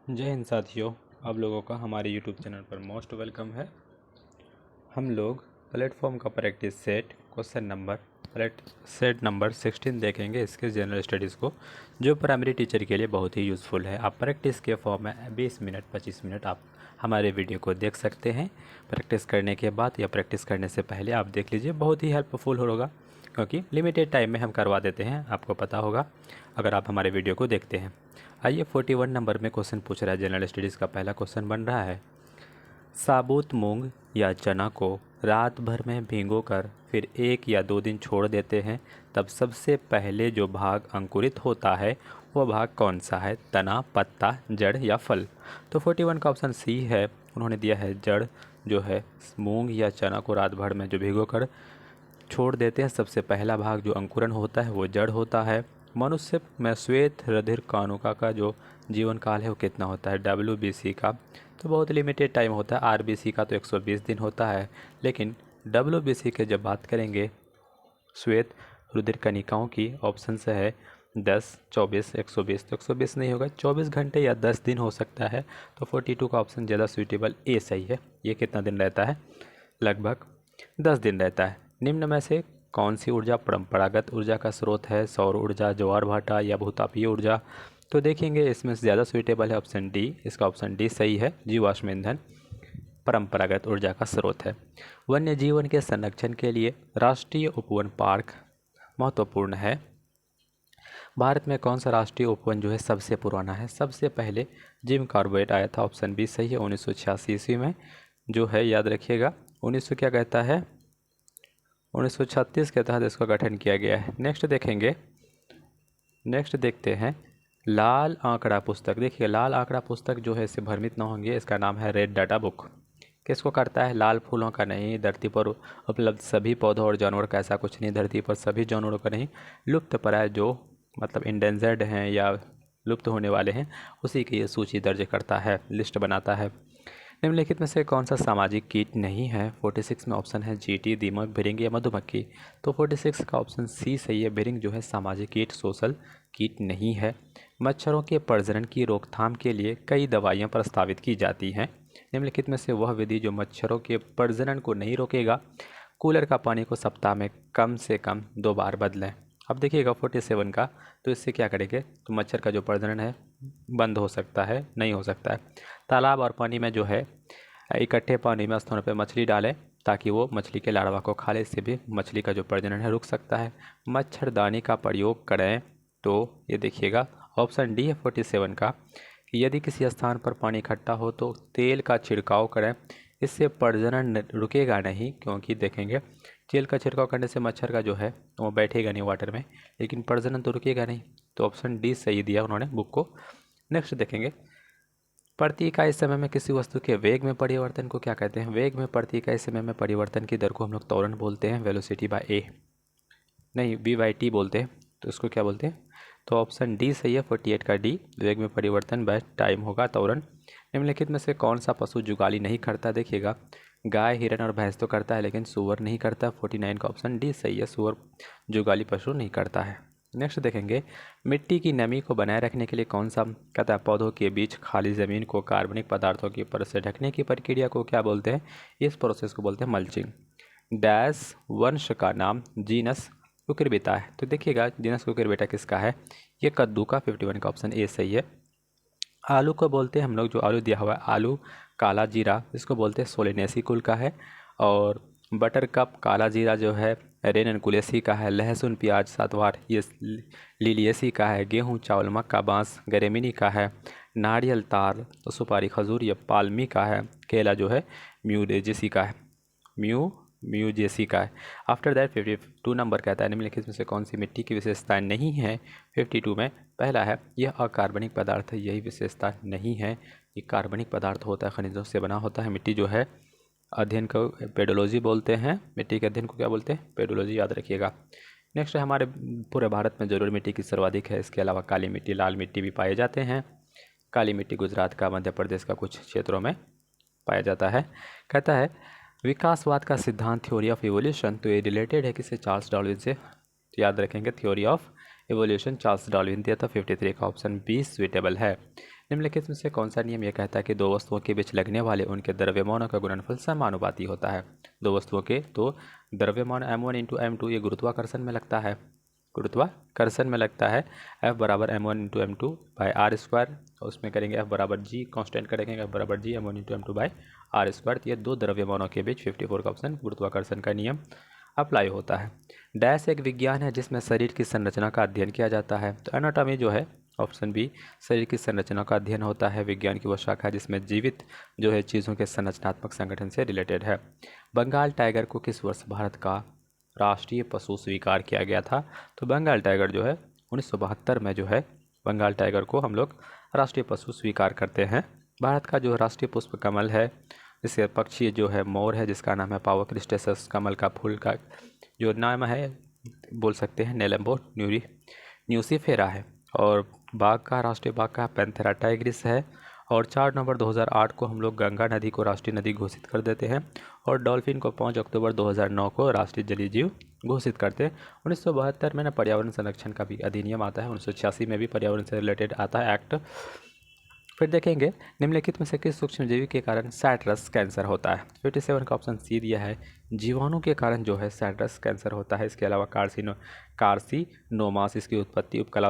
जय हिंद साथियों, आप लोगों का हमारे YouTube चैनल पर मोस्ट वेलकम है। हम लोग प्लेटफॉर्म का प्रैक्टिस सेट सेट नंबर 16 देखेंगे इसके जनरल स्टडीज़ को, जो प्राइमरी टीचर के लिए बहुत ही यूज़फुल है। आप प्रैक्टिस के फॉर्म में 20 मिनट 25 मिनट आप हमारे वीडियो को देख सकते हैं। प्रैक्टिस करने के बाद या प्रैक्टिस करने से पहले आप देख लीजिए, बहुत ही हेल्पफुल होगा क्योंकि लिमिटेड टाइम में हम करवा देते हैं, आपको पता होगा अगर आप हमारे वीडियो को देखते हैं। आइए 41 नंबर में क्वेश्चन पूछ रहा है, जनरल स्टडीज़ का पहला क्वेश्चन बन रहा है। साबुत मूंग या चना को रात भर में भिगोकर फिर 1 या 2 दिन छोड़ देते हैं, तब सबसे पहले जो भाग अंकुरित होता है वह भाग कौन सा है? तना, पत्ता, जड़ या फल? तो 41 का ऑप्शन सी है। उन्होंने दिया है जड़ जो है मूंग या चना को रात भर में जो भिगोकर छोड़ देते हैं, सबसे पहला भाग जो अंकुरन होता है वो जड़ होता है। मनुष्य में श्वेत रुधिर कणिका का जो जीवन काल है वो कितना होता है? WBC का तो बहुत लिमिटेड टाइम होता है। RBC का तो 120 दिन होता है, लेकिन WBC के जब बात करेंगे श्वेत रुधिर कणिकाओं की, ऑप्शन से है 10, 24, 120। तो 120 नहीं होगा, 24 घंटे या 10 दिन हो सकता है। तो 42 का ऑप्शन ज़्यादा सूटेबल ए सही है। ये कितना दिन रहता है? लगभग 10 दिन रहता है। निम्न में से कौन सी ऊर्जा परंपरागत ऊर्जा का स्रोत है? सौर ऊर्जा, ज्वार भाटा या भूतापीय ऊर्जा? तो देखेंगे इसमें से ज़्यादा सूटेबल है ऑप्शन डी। इसका ऑप्शन डी सही है। जीवाश्म ईंधन परंपरागत ऊर्जा का स्रोत है। वन्य जीवन के संरक्षण के लिए राष्ट्रीय उपवन पार्क महत्वपूर्ण है। भारत में कौन सा राष्ट्रीय उपवन जो है सबसे पुराना है? सबसे पहले जिम कॉर्बेट आया था, ऑप्शन बी सही है। 1986 ईस्वी में जो है, याद रखिएगा 1900 क्या कहता है, 1936 के तहत इसका गठन किया गया है। नेक्स्ट देखते हैं लाल आंकड़ा पुस्तक। देखिए लाल आंकड़ा पुस्तक जो है, इससे भ्रमित ना होंगे, इसका नाम है रेड डाटा बुक। किसको करता है? लाल फूलों का नहीं, धरती पर उपलब्ध सभी पौधों और जानवरों का, ऐसा कुछ नहीं, धरती पर सभी जानवरों का नहीं, लुप्त प्राय जो मतलब इंडेंजर्ड हैं या लुप्त होने वाले हैं उसी की ये सूची दर्ज करता है, लिस्ट बनाता है। निम्नलिखित में से कौन सा सामाजिक कीट नहीं है? 46 में ऑप्शन है चींटी, दीमक, भिरिंग या मधुमक्खी। तो 46 का ऑप्शन सी सही है। भिरिंग जो है सामाजिक कीट, सोशल कीट नहीं है। मच्छरों के प्रजनन की रोकथाम के लिए कई दवाइयाँ प्रस्तावित की जाती हैं। निम्नलिखित में से वह विधि जो मच्छरों के प्रजनन को नहीं रोकेगा? कूलर का पानी को सप्ताह में कम से कम 2 बार बदलें। अब देखिएगा 47 का, तो इससे क्या करेंगे तो मच्छर का जो प्रजनन है बंद हो सकता है, नहीं हो सकता है। तालाब और पानी में जो है इकट्ठे पानी में स्थानों पर मछली डालें ताकि वो मछली के लार्वा को खा ले, इससे भी मछली का जो प्रजनन है रुक सकता है। मच्छरदानी का प्रयोग करें, तो ये देखिएगा ऑप्शन डी है 47 का, कि यदि किसी स्थान पर पानी इकट्ठा हो तो तेल का छिड़काव करें, इससे प्रजनन रुकेगा नहीं, क्योंकि देखेंगे तेल का छिड़काव करने से मच्छर का जो है वो बैठेगा नहीं वाटर में, लेकिन प्रजनन तो रुकेगा नहीं। तो ऑप्शन डी सही दिया उन्होंने बुक को। नेक्स्ट देखेंगे प्रति इकाई समय में किसी वस्तु के वेग में परिवर्तन को क्या कहते हैं? वेग में प्रति इकाई समय में परिवर्तन की दर को हम लोग त्वरण बोलते हैं, वेलोसिटी बाय ए, नहीं V/T बोलते हैं। तो इसको क्या बोलते हैं? तो ऑप्शन डी सही है, 48 का डी, वेग में परिवर्तन बाय टाइम होगा, त्वरण। निम्नलिखित में से कौन सा पशु जुगाली नहीं करता? देखिएगा गाय, हिरन और भैंस तो करता है, लेकिन सुअर नहीं करता। 49 का ऑप्शन डी सही है, सुअर जुगाली पशु नहीं करता है। नेक्स्ट देखेंगे मिट्टी की नमी को बनाए रखने के लिए कौन सा कहता है? पौधों के बीच खाली ज़मीन को कार्बनिक पदार्थों की परत से ढकने की प्रक्रिया को क्या बोलते हैं? इस प्रोसेस को बोलते हैं मल्चिंग। डैश वंश का नाम जीनस कुकुरबिटा है। तो देखिएगा जीनस कुकुरबिटा किसका है? ये कद्दू का। 51 का ऑप्शन ए सही है। आलू को बोलते हैं हम लोग, जो आलू दिया हुआ है आलू काला जीरा, इसको बोलते हैं सोलेनेसी कुल का है। और बटर कप काला जीरा जो है रेननकुलेसी का है। लहसुन प्याज सातवार ये लिलियेसी का है। गेहूँ चावल मक्का बांस गरेमिनी का है। नारियल तार तो सुपारी खजूर ये पाल्मी का है। केला जो है म्यूजेसी का है, म्यूजेसी का है। आफ्टर दैट 52 नंबर कहता है निम्नलिखित में से कौन सी मिट्टी की विशेषताएं नहीं है? 52 में पहला है यह अकार्बनिक पदार्थ है, यही विशेषता नहीं है। ये कार्बनिक पदार्थ होता है, खनिजों से बना होता है। मिट्टी जो है अध्ययन को पेडोलॉजी बोलते हैं, मिट्टी के अध्ययन को क्या बोलते हैं? पेडोलॉजी, याद रखिएगा। नेक्स्ट है हमारे पूरे भारत में जरूर मिट्टी की सर्वाधिक है, इसके अलावा काली मिट्टी लाल मिट्टी भी पाए जाते हैं। काली मिट्टी गुजरात का, मध्य प्रदेश का कुछ क्षेत्रों में पाया जाता है। कहता है विकासवाद का सिद्धांत थ्योरी ऑफ इवोल्यूशन, तो ये रिलेटेड है किसे? चार्ल्स डार्विन से। तो याद रखेंगे theory of evolution Charles Darwin दिया था। 53 का ऑप्शन बी स्वीटेबल है। निम्नलिखित में से कौन सा नियम यह कहता है कि दो वस्तुओं के बीच लगने वाले उनके द्रव्यमानों का गुणनफल समानुपाती होता है। दो वस्तुओं के तो द्रव्यमान m1 इंटू m2 ये गुरुत्वाकर्षण में लगता है, गुरुत्वाकर्षण में लगता है। F बराबर m1 into m2 by R square, उसमें करेंगे F बराबर g कांस्टेंट करेंगे F बराबर g m1 into m2 by R square. तो ये दो द्रव्यमानों के बीच 54 का ऑप्शन गुरुत्वाकर्षण का नियम अप्लाई होता है। डैश एक विज्ञान है जिसमें शरीर की संरचना का अध्ययन किया जाता है। तो एनाटॉमी जो है ऑप्शन बी शरीर की संरचना का अध्ययन होता है। विज्ञान की वो शाखा जिसमें जीवित जो है चीज़ों के संरचनात्मक संगठन से रिलेटेड है। बंगाल टाइगर को किस वर्ष भारत का राष्ट्रीय पशु स्वीकार किया गया था? तो बंगाल टाइगर जो है 1972 में जो है बंगाल टाइगर को हम लोग राष्ट्रीय पशु स्वीकार करते हैं। भारत का जो राष्ट्रीय पुष्प कमल है, इसके पक्षी जो है मोर है जिसका नाम है पावर क्रिस्टेसस। कमल का फूल का जो नाम है बोल सकते हैं नेलम्बो न्यूसीफेरा है। और बाघ का राष्ट्रीय बाघ का पैंथेरा टाइग्रिस है। और 4 नवंबर 2008 को हम लोग गंगा नदी को राष्ट्रीय नदी घोषित कर देते हैं। और डॉल्फिन को 5 अक्टूबर 2009 को राष्ट्रीय जलीय जीव घोषित करते हैं। 1972 में ना पर्यावरण संरक्षण का भी अधिनियम आता है। 1986 में भी पर्यावरण से रिलेटेड आता है एक्ट। फिर देखेंगे निम्नलिखित में से किस सूक्ष्मजीवी के कारण सैटरस कैंसर होता है? 57 का ऑप्शन सी दिया है, जीवाणु के कारण जो है सैटरस कैंसर होता है। इसके अलावा कार्सिनोमास इसकी उत्पत्ति उपकला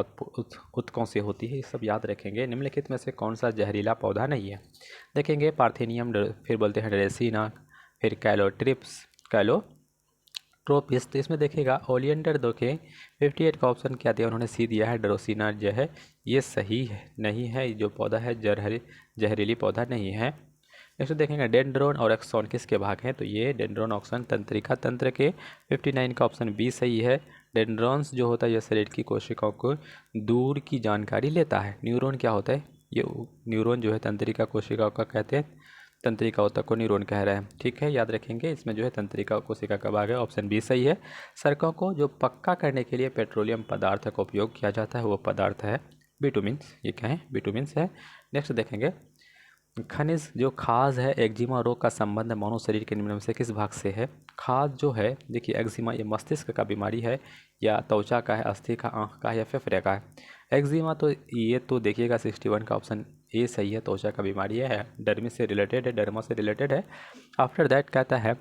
उत्कों से होती है, ये सब याद रखेंगे। निम्नलिखित में से कौन सा जहरीला पौधा नहीं है? देखेंगे पार्थेनियम, फिर बोलते हैं ड्रेसिना, फिर कैलोट्रोपिस। तो इसमें देखिएगा ओलियंडर दो के 58 का ऑप्शन क्या दिया उन्होंने? सी दिया है, ड्रोसिना जो है ये सही है नहीं है, जो पौधा है जहरीली पौधा नहीं है। नेक्स्ट देखेंगे डेंड्रोन और एक्सॉन किसके भाग हैं? तो ये डेंड्रोन ऑक्सन तंत्रिका तंत्र के 59 का ऑप्शन बी सही है। डेंड्रॉन्स जो होता है यह शरीर की कोशिकाओं को दूर की जानकारी लेता है। न्यूरॉन क्या होता है? ये न्यूरॉन जो है तंत्रिका कोशिकाओं का कहते हैं, तंत्रिका ऊतक को न्यूरॉन कह रहे हैं। ठीक है, याद रखेंगे इसमें जो है तंत्रिका कोशिका का भाग है, ऑप्शन बी सही है। सड़कों को जो पक्का करने के लिए पेट्रोलियम पदार्थ का उपयोग किया जाता है वो पदार्थ है बिटुमिन्स। ये क्या है? बिटुमिन्स है। नेक्स्ट देखेंगे खनिज जो खाज है एक्जिमा रोग का संबंध मानव शरीर के निम्न में से किस भाग से है? खाज जो है देखिए एक्जिमा ये मस्तिष्क का बीमारी है या त्वचा का है, अस्थि का, आँख का है या फेफड़े का है? एक्जिमा तो ये तो देखिएगा 61 का ऑप्शन ए सही है, त्वचा का बीमारी है, डर्मी से रिलेटेड है, डर्मा से रिलेटेड है। आफ्टर दैट कहता है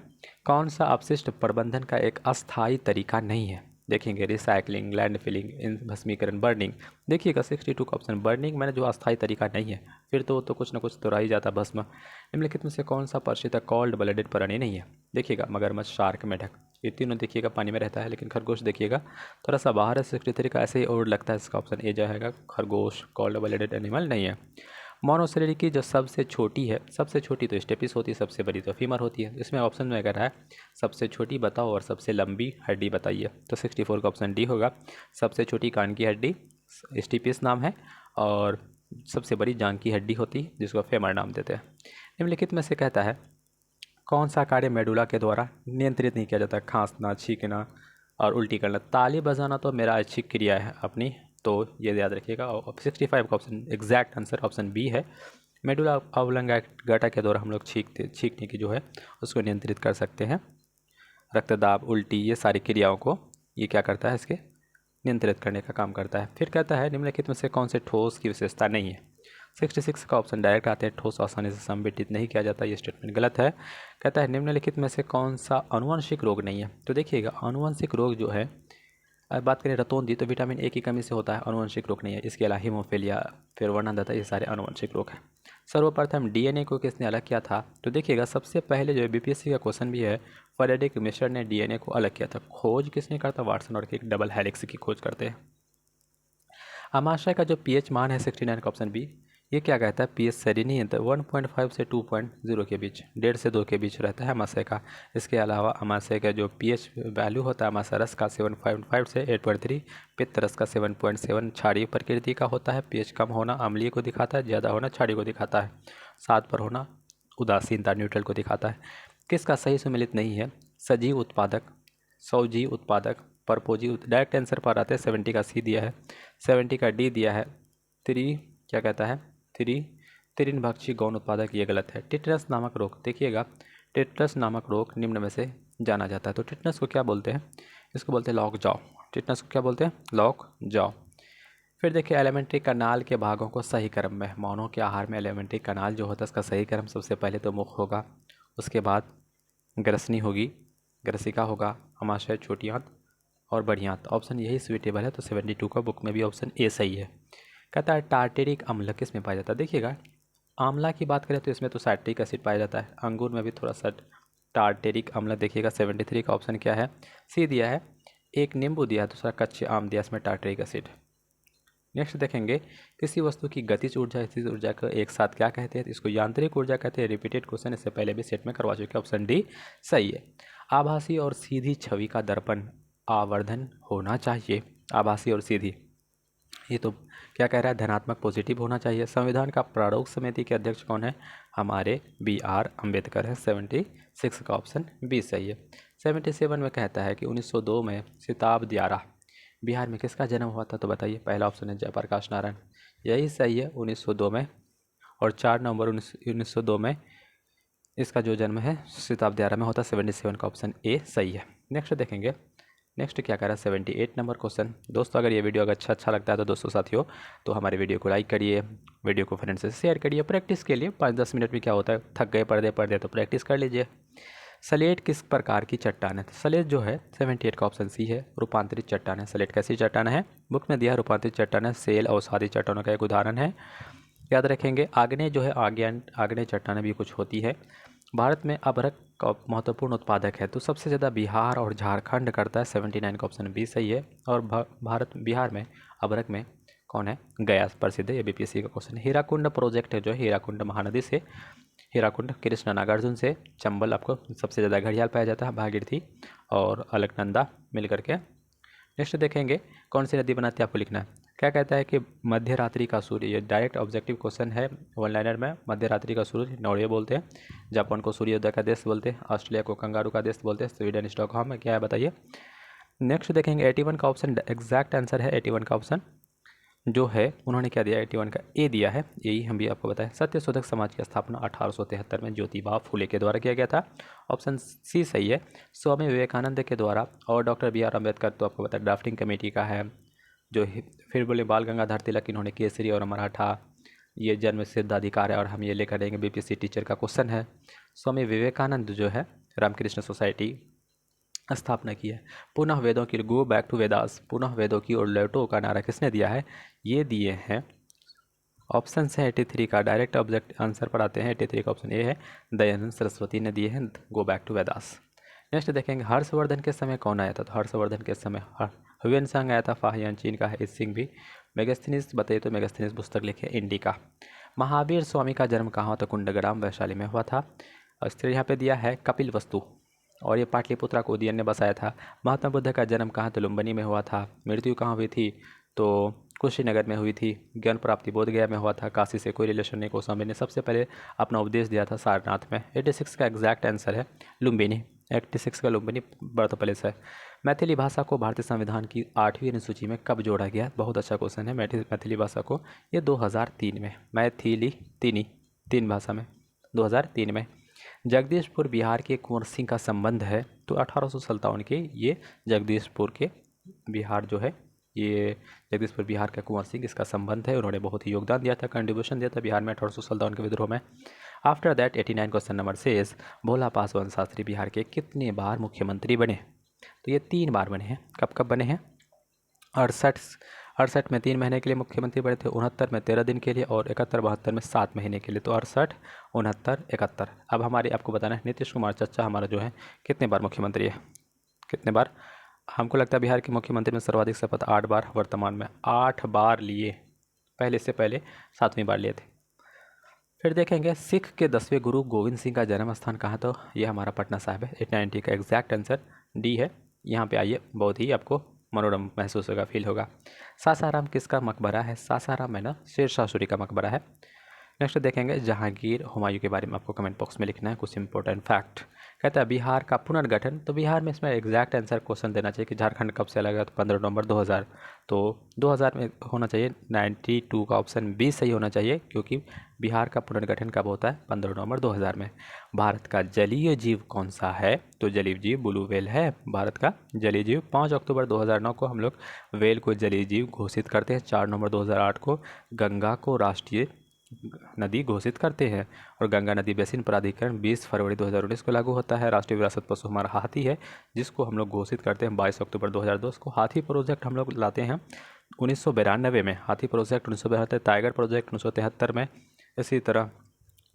कौन सा अपशिष्ट प्रबंधन का एक अस्थायी तरीका नहीं है? देखेंगे रिसाइकलिंग, लैंड फिलिंग, भस्मीकरण, बर्निंग। देखिएगा 62 का ऑप्शन बर्निंग मैंने जो अस्थायी तरीका नहीं है, फिर तो कुछ ना कुछ तो रह ही जाता भस्म। निम्नलिखित में से कौन सा प्रसिद्ध कॉल्ड ब्लडेड प्राणी नहीं है? देखिएगा मगरमच्छ, शार्क, मेढक, ये तीनों देखिएगा पानी में रहता है, लेकिन खरगोश देखिएगा थोड़ा सा बाहर है 63 का, ऐसे ही और लगता है इसका ऑप्शन ए जाएगा, खरगोश कॉल्ड ब्लडेड एनिमल नहीं है। मानव शरीर की जो सबसे छोटी है, सबसे छोटी तो स्टेपिस होती है, सबसे बड़ी तो फीमर होती है। इसमें ऑप्शन में अगर है सबसे छोटी बताओ और सबसे लंबी हड्डी बताइए, तो 64 का ऑप्शन डी होगा। सबसे छोटी कान की हड्डी स्टेपिस नाम है और सबसे बड़ी जांघ की हड्डी होती है जिसको फेमर नाम देते हैं। निम्नलिखित में से कहता है कौन सा कार्य मेडुला के द्वारा नियंत्रित नहीं किया जाता? खांसना, छींकना और उल्टी करना। ताली बजाना तो मेरा ऐच्छिक क्रिया है अपनी, तो ये याद रखिएगा। और 65 का option exact answer option B है। मेडुला ऑब्लंगेटा के द्वारा हम लोग छींकने की जो है उसको नियंत्रित कर सकते हैं। रक्तदाब, उल्टी, ये सारी क्रियाओं को ये क्या करता है? इसके नियंत्रित करने का काम करता है। फिर कहता है निम्नलिखित में से कौन से ठोस की विशेषता नहीं है? 66 का ऑप्शन डायरेक्ट आते हैं, ठोस आसानी से संविटित नहीं किया जाता, ये स्टेटमेंट गलत है। कहता है निम्नलिखित में से कौन सा अनुवांशिक रोग नहीं है? तो देखिएगा अनुवांशिक रोग जो है, अब बात करें रतौंधी तो विटामिन ए की कमी से होता है, अनुवांशिक रोग नहीं है। इसके अलावा हीमोफीलिया, फिर वर्णनदाता, ये सारे अनुवांशिक रोग हैं। सर्वप्रथम डीएनए को किसने अलग किया था? तो देखिएगा सबसे पहले जो बीपीएससी का क्वेश्चन भी है, फ्रेडरिक मिशर ने डीएनए को अलग किया था। खोज किसने करता? वाटसन और एक डबल हेलिक्स की खोज करते हैं। अमाशय का जो पीएच मान है 69 का ऑप्शन बी, ये क्या कहता है? पीएच सही नहीं है, तो 1.5 से 2.0 के बीच, 1.5 से 2 के बीच रहता है अमाशय का। इसके अलावा अमाशय का जो पीएच वैल्यू होता है अमाशय रस का 7.5 से 8.3, पित्त रस का 7.7, क्षारीय प्रकृति का होता है। पीएच कम होना अम्लीय को दिखाता है, ज़्यादा होना क्षारीय को दिखाता है, 7 पर होना उदासीनता न्यूट्रल को दिखाता है। किसका सही सुमेलित नहीं है? सजीव उत्पादक, सौजीव उत्पादक, परपोजीव। डायरेक्ट आंसर पर आते हैं 70 का सी दिया है, 70 का डी दिया है, क्या कहता है त्रिनभक्षी गौण उत्पादक, ये गलत है। टिटनस नामक रोग, देखिएगा टिटनस नामक रोग निम्न में से जाना जाता है। तो टिटनस को क्या बोलते हैं? इसको बोलते हैं लॉक जाओ। टिटनस को क्या बोलते हैं? लॉक जाओ। फिर देखिए एलिमेंट्री कनाल के भागों को सही क्रम में, मौनों के आहार में एलिमेंट्री कनाल जो होता है उसका सही क्रम सबसे पहले तो मुख होगा, उसके बाद ग्रसनी होगी, ग्रसिका होगा, अमाशय, छोटी आंत और बड़ी आंत। ऑप्शन यही सुइटेबल है, तो 72 का बुक में भी ऑप्शन ए सही है। कहता है टार्टेरिक अम्ल किस में पाया जाता है। देखिएगा आंवला की बात करें तो इसमें तो साइट्रिक एसिड पाया जाता है, अंगूर में भी थोड़ा सा टार्टेरिक अम्ल। देखिएगा 73 का ऑप्शन क्या है, सी दिया है। एक नींबू दिया है, दूसरा कच्चे आम दिया, इसमें टार्टेरिक एसिड। नेक्स्ट देखेंगे किसी वस्तु की गतिज ऊर्जा स्थितिज ऊर्जा को एक साथ क्या कहते हैं, इसको यांत्रिक ऊर्जा कहते हैं। रिपीटेड क्वेश्चन इससे पहले भी सेट में करवा चुके, ऑप्शन डी सही है। आभासी और सीधी छवि का दर्पण आवर्धन होना चाहिए, आभासी और सीधी, ये तो क्या कह रहा है, धनात्मक पॉजिटिव होना चाहिए। संविधान का प्रारूप समिति के अध्यक्ष कौन है, हमारे BR अम्बेडकर है, 76 का ऑप्शन बी सही है। 77 में कहता है कि 1902 में सिताब दियारा बिहार में किसका जन्म हुआ था, तो बताइए। पहला ऑप्शन है जयप्रकाश नारायण, यही सही है, 1902 में। और 4 नवंबर 1902 में इसका जो जन्म है सिताब दियारा में होता है। 77 का ऑप्शन ए सही है। नेक्स्ट देखेंगे, नेक्स्ट क्या कह रहा है 78 नंबर क्वेश्चन। दोस्तों अगर ये वीडियो अगर अच्छा लगता है तो दोस्तों साथियों तो हमारे वीडियो को लाइक करिए, वीडियो को फ्रेंड से शेयर करिए। प्रैक्टिस के लिए 5-10 मिनट में क्या होता है, थक गए पढ़ते तो प्रैक्टिस कर लीजिए। सलेट किस प्रकार की चट्टान है, तो सलेट जो है 78 का ऑप्शन सी है, रूपांतरित चट्टान है। सलेट कैसी चट्टान है, बुक में दिया है रूपांतरित चट्टान है, सेल और सादी चट्टानों का एक उदाहरण है। याद रखेंगे आग्नेय जो है आग्नेय चट्टानें भी कुछ होती है। भारत में अभ्रक का महत्वपूर्ण उत्पादक है, तो सबसे ज़्यादा बिहार और झारखंड करता है। 79 का ऑप्शन बी सही है। और बिहार में अभ्रक में कौन है, गया प्रसिद्ध है, ये BPSC का क्वेश्चन है। हीराकुंड प्रोजेक्ट है जो है हीराकुंड महानदी से, हीराकुंड कृष्णा नागार्जुन से, चंबल आपको सबसे ज़्यादा घड़ियाल पाया जाता है, भागीरथी और अलकनंदा मिल करके। नेक्स्ट देखेंगे कौन सी नदी बनाती है, आपको लिखना है। क्या कहता है कि मध्य रात्रि का सूर्य, ये डायरेक्ट ऑब्जेक्टिव क्वेश्चन है वन लाइनर में। मध्य रात्रि का सूर्य नॉर्वे बोलते हैं, जापान को सूर्योदय का देश बोलते हैं, ऑस्ट्रेलिया को कंगारू का देश बोलते हैं, स्वीडन स्टॉकहोम है, क्या है बताइए। नेक्स्ट देखेंगे 81 का ऑप्शन एग्जैक्ट आंसर है। 81 का ऑप्शन जो है उन्होंने क्या दिया, 81 का ए दिया है, यही हम भी आपको बताएं। सत्यशोधक समाज की स्थापना 1873 में ज्योतिबा फूले के द्वारा किया गया था, ऑप्शन सी सही है। स्वामी विवेकानंद के द्वारा और डॉक्टर BR अम्बेडकर तो आपको बताया ड्राफ्टिंग कमेटी का है। जो फिर बोले बाल गंगाधर तिलक, इन्होंने केसरी और मराठा ये जन्म सिद्ध अधिकार है, और हम ये लेकर आएंगे, BPSC टीचर का क्वेश्चन है। स्वामी विवेकानंद जो है रामकृष्ण सोसाइटी स्थापना की है। पुनः वेदों की, गो बैक टू वेदास, पुनः वेदों की और लौटो का नारा किसने दिया है, ये दिए हैं, ऑप्शन है 83 का। डायरेक्ट ऑब्जेक्ट आंसर पर आते हैं, 83 का ऑप्शन ए है, दयानंद सरस्वती ने दिए हैं, go back to Vedas. Next देखेंगे हर्षवर्धन के समय कौन आया था, तो हर्षवर्धन के समय ह्यूएन आया था, फाहियान चीन का है, सिंह भी। मेगास्थनीज बताइए, तो मेगास्थनीज पुस्तक लिखे इंडिका। महावीर स्वामी का जन्म कहाँ हुआ, तो कुंडग्राम वैशाली में हुआ था। और स्थिर यहाँ पे दिया है कपिल वस्तु, और ये पाटलिपुत्रा को उदयन ने बसाया था। महात्मा बुद्ध का जन्म कहाँ, तो लुम्बिनी में हुआ था। मृत्यु कहाँ हुई थी, तो कुशीनगर में हुई थी। ज्ञान प्राप्ति बोध गया में हुआ था, काशी से कोई रिलेशन नहीं। गोस्वामी ने सबसे पहले अपना उपदेश दिया था सारनाथ में। 86 का एग्जैक्ट आंसर है लुम्बिनी, 86 का लुम्बिनी बर्थ प्लेस है। मैथिली भाषा को भारतीय संविधान की 8वीं अनुसूची में कब जोड़ा गया, बहुत अच्छा क्वेश्चन है। मैथिली भाषा को ये 2003 में, मैथिली तीन भाषा में 2003 में। जगदीशपुर बिहार के कुंवर सिंह का संबंध है, तो 1857 के ये जगदीशपुर के बिहार जो है, ये जगदीशपुर बिहार का कुंवर सिंह इसका संबंध है। उन्होंने बहुत ही योगदान दिया था, कंट्रीब्यूशन दिया था बिहार में 1857 के विद्रोह में। After that 89 question number says Bhola Paswan Shastri Bihar के कितने बार मुख्यमंत्री बने, तो ये 3 बार बने हैं। कब कब बने हैं, 68 में 3 महीने के लिए मुख्यमंत्री बने थे, 69 में 13 दिन के लिए, और 71-72 में 7 महीने के लिए। तो 68, 69, 71। अब हमारे आपको बताना है नीतीश कुमार चचा हमारा जो है कितने बार मुख्यमंत्री है, कितने बार। हमको लगता है बिहार के मुख्यमंत्री में सर्वाधिक शपथ 8 बार, वर्तमान में 8 बार लिए, पहले से पहले 7वीं बार लिए थे। फिर देखेंगे सिख के 10वें गुरु गोविंद सिंह का जन्म स्थान कहाँ, तो ये हमारा पटना साहिब है। 890 का एग्जैक्ट आंसर डी है। यहाँ पे आइए, बहुत ही आपको मनोरम महसूस होगा, फील होगा। सासाराम किसका मकबरा है, सासाराम है ना शेर शाह सूरी का मकबरा है। नेक्स्ट देखेंगे जहांगीर हुमायूं के बारे में आपको कमेंट बॉक्स में लिखना है कुछ इंपॉर्टेंट फैक्ट। कहता है बिहार का पुनर्गठन, तो बिहार में इसमें एग्जैक्ट आंसर क्वेश्चन देना चाहिए कि झारखंड कब से अलग है, तो 15 नवंबर 2000। तो 2000 में होना चाहिए, 92 का ऑप्शन बी सही होना चाहिए, क्योंकि बिहार का पुनर्गठन कब होता है, 15 नवंबर 2000 में। भारत का जलीय जीव कौन सा है, तो जलीय जीव ब्लू व्हेल है भारत का जलीय जीव। 5 अक्टूबर 2009 को हम लोग व्हेल को जलीय जीव घोषित करते हैं। 4 नवंबर 2008 को गंगा को राष्ट्रीय नदी घोषित करते हैं। और गंगा नदी बेसिन प्राधिकरण 20 फरवरी 2019 को लागू होता है। राष्ट्रीय विरासत पशु हमारा हाथी है, जिसको हम लोग घोषित करते हैं 22 अक्टूबर 2002 को। हाथी प्रोजेक्ट हम लोग लाते हैं 1992 में, हाथी प्रोजेक्ट 1972, टाइगर प्रोजेक्ट 1973 में। इसी तरह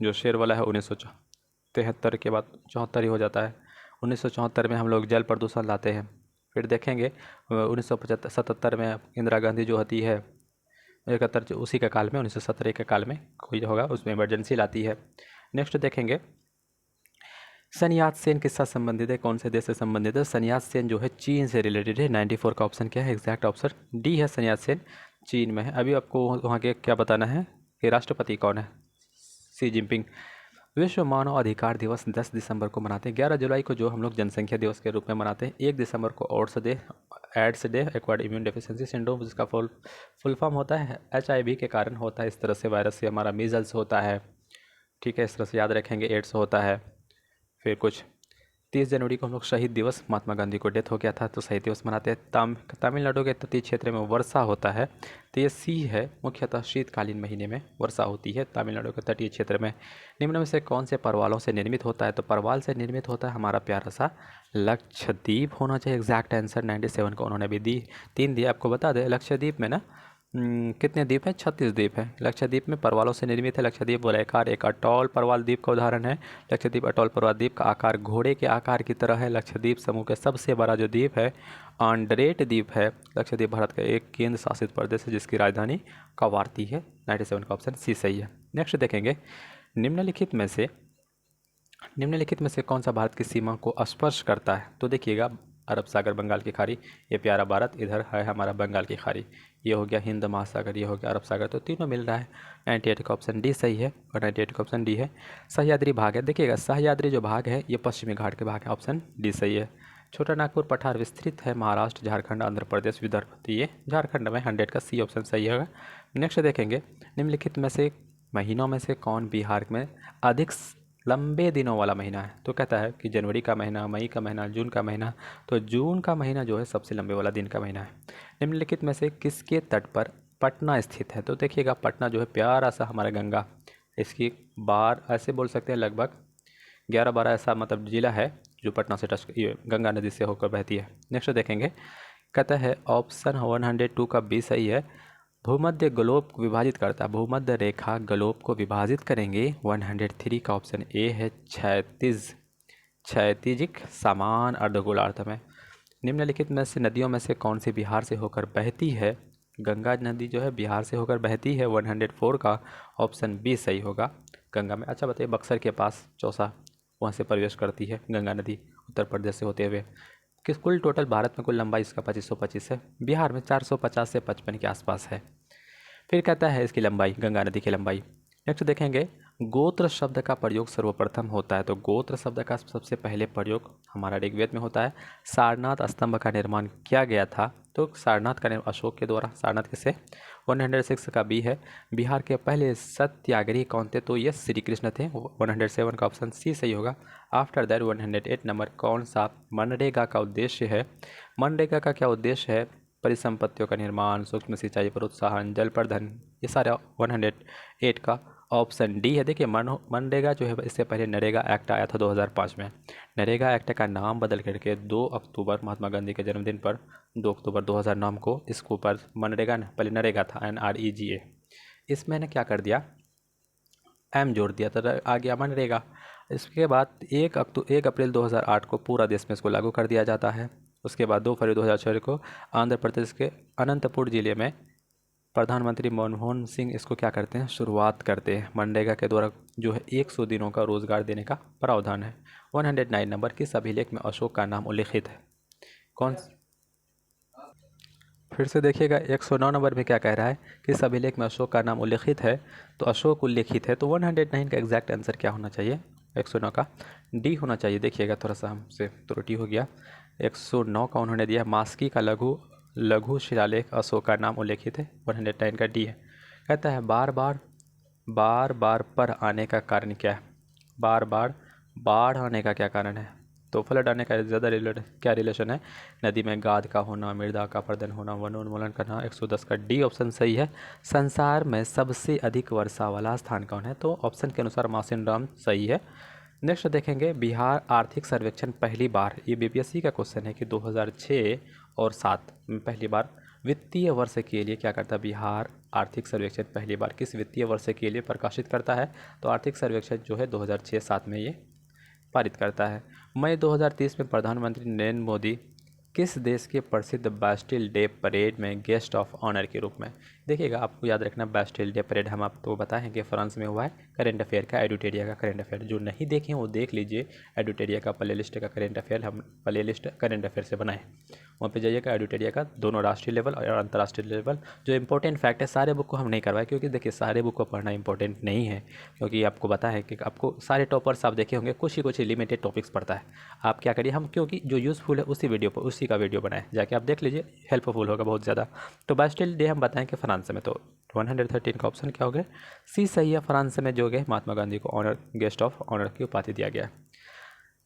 जो शेर वाला है 1973 के बाद 74 ही हो जाता है। 1974 में हम लोग जल प्रदूषण लाते हैं। फिर देखेंगे 1977 में इंदिरा गांधी जो होती है 71, उसी के काल में 1917 के काल में कोई होगा उसमें इमरजेंसी लाती है। नेक्स्ट देखेंगे सन यात सेन किससे संबंधित है, कौन से देश से संबंधित है। सन यात सेन जो है चीन से रिलेटेड है। 94 का ऑप्शन क्या है, एग्जैक्ट ऑप्शन डी है, सन यात सेन चीन में है। अभी आपको वहाँ के क्या बताना है कि राष्ट्रपति कौन है, सी जिनपिंग। विश्व मानव अधिकार दिवस 10 दिसंबर को मनाते हैं। 11 जुलाई को जो हम लोग जनसंख्या दिवस के रूप में मनाते हैं। 1 दिसंबर को AIDS day, acquired immune deficiency syndrome, जिसका फुल फॉर्म होता है HIV के कारण होता है। इस तरह से वायरस से हमारा मीजल्स होता है, ठीक है, इस तरह से याद रखेंगे। एड्स होता है। फिर कुछ 30 जनवरी को हम लोग शहीद दिवस, महात्मा गांधी को डेथ हो गया था तो शहीद दिवस मनाते हैं। तमिलनाडु के तटीय क्षेत्र में वर्षा होता है, तो ये सी है, मुख्यतः शीतकालीन महीने में वर्षा होती है तमिलनाडु के तटीय क्षेत्र में। निम्न में से कौन से परवालों से निर्मित होता है, तो परवाल से निर्मित होता है हमारा प्यारा सा लक्षद्वीप होना चाहिए। एग्जैक्ट आंसर 97 को उन्होंने भी दी, 3 दिया। आपको बता दें लक्षद्वीप में ना कितने द्वीप हैं, 36 द्वीप हैं। लक्षद्वीप में परवालों से निर्मित है। लक्षद्वीप गोलाकार एक अटॉल परवाल द्वीप का उदाहरण है। लक्षद्वीप अटॉल परवाल द्वीप का आकार घोड़े के आकार की तरह है। लक्षद्वीप समूह का सबसे बड़ा जो द्वीप है आंड्रेट द्वीप है। लक्षद्वीप भारत का एक केंद्र शासित प्रदेश है जिसकी राजधानी कवारती है। 97 का ऑप्शन सी सही है। नेक्स्ट देखेंगे निम्नलिखित में से कौन सा भारत की सीमा को स्पर्श करता है, तो देखिएगा अरब सागर, बंगाल की खाड़ी, ये प्यारा भारत, इधर है हमारा बंगाल की खाड़ी, ये हो गया हिंद महासागर, ये हो गया अरब सागर, तो तीनों मिल रहा है। 98 का ऑप्शन डी सही है और 98 का ऑप्शन डी है। सह्याद्री भाग है, देखिएगा सह्याद्री जो भाग है ये पश्चिमी घाट के भाग है, ऑप्शन डी सही है। छोटा नागपुर पठार विस्तृत है महाराष्ट्र, झारखंड, आंध्र प्रदेश, विदर्भ, तो ये झारखंड में 100 का सी ऑप्शन सही होगा। नेक्स्ट देखेंगे निम्नलिखित में से महीनों में से कौन बिहार में अधिक लंबे दिनों वाला महीना है, तो कहता है कि जनवरी का महीना, मई का महीना, जून का महीना, तो जून का महीना जो है सबसे लंबे वाला दिन का महीना है। निम्नलिखित में से किसके तट पर पटना स्थित है, तो देखिएगा पटना जो है प्यारा सा हमारा गंगा, इसकी बार ऐसे बोल सकते हैं लगभग 11-12 ऐसा मतलब जिला है जो पटना से टच ये गंगा नदी से होकर बहती है। नेक्स्ट देखेंगे कहता है ऑप्शन 102 का बी सही है। भूमध्य ग्लोब को विभाजित करता है, भूमध्य रेखा ग्लोब को विभाजित करेंगे। 103 का ऑप्शन ए है, क्षैतिजिक समान अर्धगोलार्ध में। निम्नलिखित में से नदियों में से कौन सी बिहार से होकर बहती है, गंगा नदी जो है बिहार से होकर बहती है। 104 का ऑप्शन बी सही होगा, गंगा में। अच्छा बताइए बक्सर के पास चौसा, वहाँ से प्रवेश करती है गंगा नदी उत्तर प्रदेश से होते हुए। किस कुल टोटल भारत में कुल लंबाई इसका 2525 है, बिहार में 450 से 55 के आसपास है। फिर कहता है इसकी लंबाई, गंगा नदी की लंबाई। नेक्स्ट देखेंगे गोत्र शब्द का प्रयोग सर्वप्रथम होता है, तो गोत्र शब्द का सबसे पहले प्रयोग हमारा ऋग्वेद में होता है। सारनाथ स्तंभ का निर्माण किया गया था, तो सारनाथ का निर्माण अशोक के द्वारा, सारनाथ किसे। 106 का बी है। बिहार के पहले सत्याग्रही कौन थे, तो ये श्री कृष्ण थे। 107 का ऑप्शन सी सही होगा। आफ्टर दैट 108 नंबर कौन सा मनरेगा का उद्देश्य है, मनरेगा का क्या उद्देश्य है, परिसंपत्तियों का निर्माण, सूक्ष्म सिंचाई, प्रोत्साहन, जल प्रबंधन, ये सारे 108 का ऑप्शन डी है। देखिए मनरेगा जो है इससे पहले नरेगा एक्ट आया था 2005 में। नरेगा एक्ट का नाम बदल करके 2 अक्टूबर महात्मा गांधी के जन्मदिन पर 2 अक्टूबर 2009 को इसके ऊपर मनरेगा, पहले नरेगा था NREGA, इसमें ने क्या कर दिया एम जोड़ दिया तो आ गया मनरेगा। इसके बाद 1 अप्रैल 2008 को पूरा देश में इसको लागू कर दिया जाता है। उसके बाद 2 फरवरी 2006 को आंध्र प्रदेश के अनंतपुर जिले में प्रधानमंत्री मनमोहन सिंह इसको क्या करते हैं, शुरुआत करते हैं। मनरेगा के द्वारा जो है 100 दिनों का रोजगार देने का प्रावधान है। 109 नंबर किस अभिलेख में अशोक का नाम उल्लिखित है, कौन फिर से देखिएगा 109 नंबर में क्या कह रहा है कि इस अभिलेख में अशोक का नाम उल्लेखित है, तो अशोक उल्लेखित है, तो 109 का एग्जैक्ट आंसर क्या होना चाहिए? 109 का डी होना चाहिए। देखिएगा थोड़ा सा हमसे त्रुटि हो गया। 109 का उन्होंने दिया मास्की का लघु शिलालेख अशोक का नाम उल्लेखित है, 109 का डी है। कहता है बार बार पर आने का कारण क्या है? बार बार बाढ़ आने का क्या कारण है? तो फ्लड आने का ज़्यादा क्या रिलेशन है? नदी में गाद का होना, मृदा का अपरदन होना, वनोन्मूलन करना। 110 का डी ऑप्शन सही है। संसार में सबसे अधिक वर्षा वाला स्थान कौन है? तो ऑप्शन के अनुसार मासिनराम सही है। नेक्स्ट देखेंगे बिहार आर्थिक सर्वेक्षण पहली बार, ये बीपीएससी का क्वेश्चन है कि 2006 और 7 में पहली बार वित्तीय वर्ष के लिए क्या करता है? बिहार आर्थिक सर्वेक्षण पहली बार किस वित्तीय वर्ष के लिए प्रकाशित करता है? तो आर्थिक सर्वेक्षण जो है 2006-7 में ये पारित करता है। मई 2030 में प्रधानमंत्री नरेंद्र मोदी किस देश के प्रसिद्ध बास्टिल डे परेड में गेस्ट ऑफ ऑनर के रूप में? देखिएगा आपको याद रखना, बास्टिल डे परेड हम आपको बताए हैं कि फ्रांस में हुआ है। करेंट अफेयर का, एडुटेरिया का करेंट अफेयर जो नहीं देखें वो देख लीजिए। एडुटेरिया का प्ले लिस्ट का करेंट अफेयर हम प्ले लिस्ट करेंट अफेयर से बनाए, वहाँ पे जाइएगा। एडुटेरिया का दोनों राष्ट्रीय लेवल और अंतर्राष्ट्रीय लेवल जो इंपॉर्टेंट फैक्ट है, सारे बुक को हम नहीं करवाए क्योंकि देखिए सारे बुक को पढ़ना इंपॉर्टेंट नहीं है, क्योंकि आपको पता है कि आपको सारे टॉपर्स आप देखे होंगे, कुछ ही लिमिटेड टॉपिक्स पढ़ता है। आप क्या करिए, हम क्योंकि जो यूज़फुल है उसी वीडियो पर उसी का वीडियो बनाए, जाके आप देख लीजिए, हेल्पफुल होगा बहुत ज़्यादा। तो बास्टिल डे हम बताएं कि फ्रांस में, तो 113 का ऑप्शन क्या हो गया? सी सही है। फ्रांस में जो गए महात्मा गांधी को ऑनर गेस्ट ऑफ ऑनर की उपाधि दिया गया।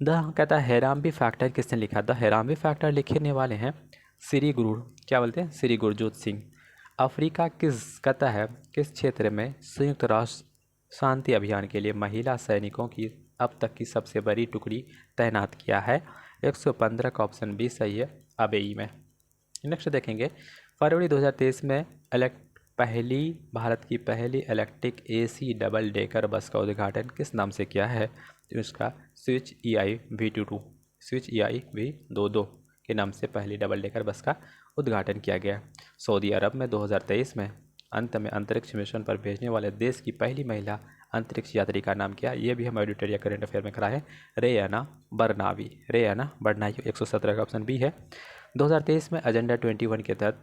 कहता है हैराम्बी फैक्टर किसने लिखा? द हैराम्बी फैक्टर लिखने वाले हैं श्री गुरु, क्या बोलते हैं, श्री गुरजोत सिंह। अफ्रीका कहता है किस क्षेत्र में संयुक्त राष्ट्र शांति अभियान के लिए महिला सैनिकों की अब तक की सबसे बड़ी टुकड़ी तैनात किया है? 115 का ऑप्शन बी सही है, अबेई में। नेक्स्ट देखेंगे फरवरी 2023 में भारत की पहली electric AC double decker bus का उद्घाटन किस नाम से किया है? तो इसका switch EI V22, switch EI V22 के नाम से पहली डबल डेकर बस का उद्घाटन किया गया। सऊदी अरब में 2023 में अंत में अंतरिक्ष मिशन पर भेजने वाले देश की पहली महिला अंतरिक्ष यात्री का नाम क्या? ये भी हम एडिटोरियल करेंट अफेयर में कराए, रेयाना बरनावी। 117 का ऑप्शन बी है। 2023 में एजेंडा 21 के तहत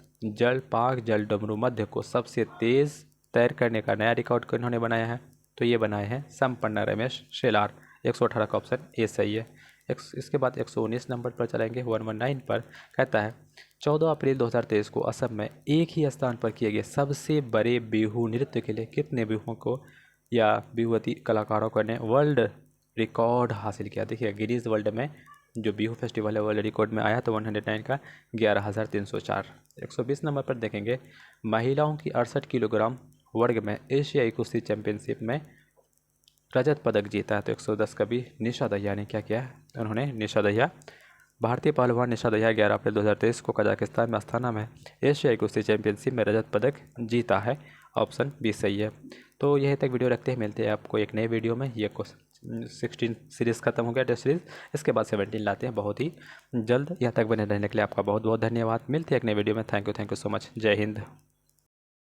पाक जल डमरू मध्य को सबसे तेज़ तैर करने का नया रिकॉर्ड इन्होंने बनाया है, तो ये बनाए हैं संपन्ना रमेश शेलार। 118 का ऑप्शन ए सही है। इसके बाद 119 नंबर पर चलेंगे, 119 पर कहता है 14 अप्रैल 2023 को असम में एक ही स्थान पर किए गए सबसे बड़े बिहू नृत्य के लिए कितने बिहुओं को या बिहुवती कलाकारों को ने वर्ल्ड रिकॉर्ड हासिल किया? देखिए गिनीज वर्ल्ड में जो बिहू फेस्टिवल है वर्ल्ड रिकॉर्ड में आया, तो 109 का 11,304। 120 नंबर पर देखेंगे महिलाओं की 68 किलोग्राम वर्ग में एशियाई कुश्ती चैंपियनशिप में रजत पदक जीता है, तो 110 का भी निशा दहिया ने क्या किया है? उन्होंने निशा दहिया, भारतीय पहलवान निशा दहिया 11 अप्रैल 2023 को कजाकिस्तान में अस्थाना में एशियाई कुश्ती चैंपियनशिप में रजत पदक जीता है, ऑप्शन बी सही है। तो यही तक वीडियो रखते हैं, मिलते हैं आपको एक नए वीडियो में। ये 16 सीरीज़ खत्म हो गया, टेस्ट सीरीज़, इसके बाद 17 लाते हैं बहुत ही जल्द। यहाँ तक बने रहने के लिए आपका बहुत बहुत धन्यवाद। मिलते हैं एक नए वीडियो में। Thank you so much. जय हिंद।